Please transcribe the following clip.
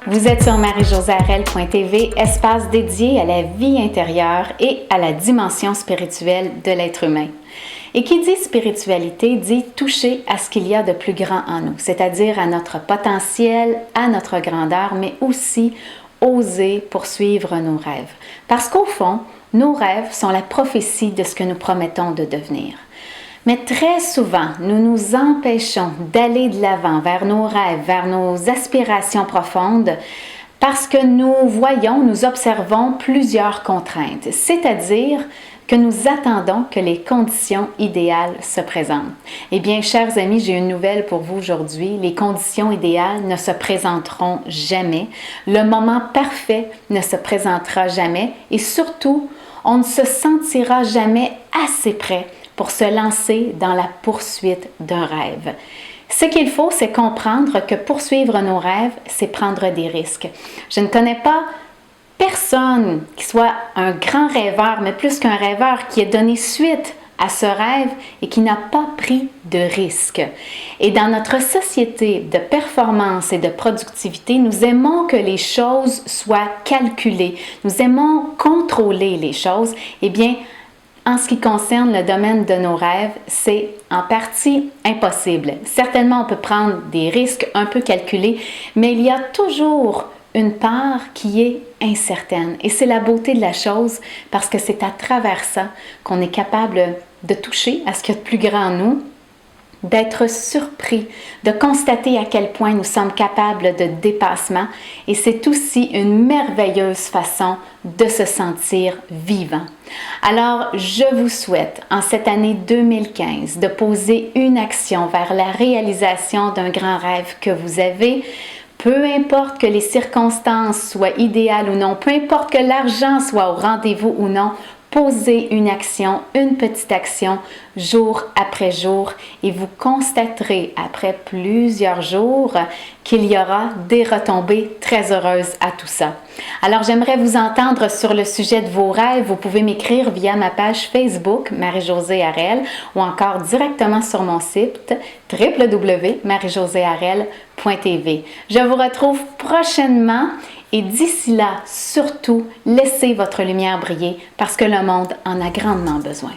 Vous êtes sur marie-josée-arel.tv, espace dédié à la vie intérieure et à la dimension spirituelle de l'être humain. Et qui dit spiritualité dit toucher à ce qu'il y a de plus grand en nous, c'est-à-dire à notre potentiel, à notre grandeur, mais aussi oser poursuivre nos rêves. Parce qu'au fond, nos rêves sont la prophétie de ce que nous promettons de devenir. Mais très souvent, nous nous empêchons d'aller de l'avant vers nos rêves, vers nos aspirations profondes, parce que nous observons plusieurs contraintes, c'est-à-dire que nous attendons que les conditions idéales se présentent. Eh bien, chers amis, j'ai une nouvelle pour vous aujourd'hui. Les conditions idéales ne se présenteront jamais. Le moment parfait ne se présentera jamais. Et surtout, on ne se sentira jamais assez prêt pour se lancer dans la poursuite d'un rêve. Ce qu'il faut, c'est comprendre que poursuivre nos rêves, c'est prendre des risques. Je ne connais pas personne qui soit un grand rêveur, mais plus qu'un rêveur, qui ait donné suite à ce rêve et qui n'a pas pris de risques. Et dans notre société de performance et de productivité, nous aimons que les choses soient calculées. Nous aimons contrôler les choses. Eh bien, en ce qui concerne le domaine de nos rêves, c'est en partie impossible. Certainement, on peut prendre des risques un peu calculés, mais il y a toujours une part qui est incertaine. Et c'est la beauté de la chose parce que c'est à travers ça qu'on est capable de toucher à ce qu'il y a de plus grand en nous, d'être surpris, de constater à quel point nous sommes capables de dépassement. Et c'est aussi une merveilleuse façon de se sentir vivant. Alors, je vous souhaite, en cette année 2015, de poser une action vers la réalisation d'un grand rêve que vous avez. Peu importe que les circonstances soient idéales ou non, peu importe que l'argent soit au rendez-vous ou non, posez une action, une petite action, jour après jour, et vous constaterez après plusieurs jours qu'il y aura des retombées très heureuses à tout ça. Alors, j'aimerais vous entendre sur le sujet de vos rêves. Vous pouvez m'écrire via ma page Facebook, Marie-Josée Arel, ou encore directement sur mon site www.marie-josée-arel.tv. Je vous retrouve prochainement. Et d'ici là, surtout, laissez votre lumière briller parce que le monde en a grandement besoin.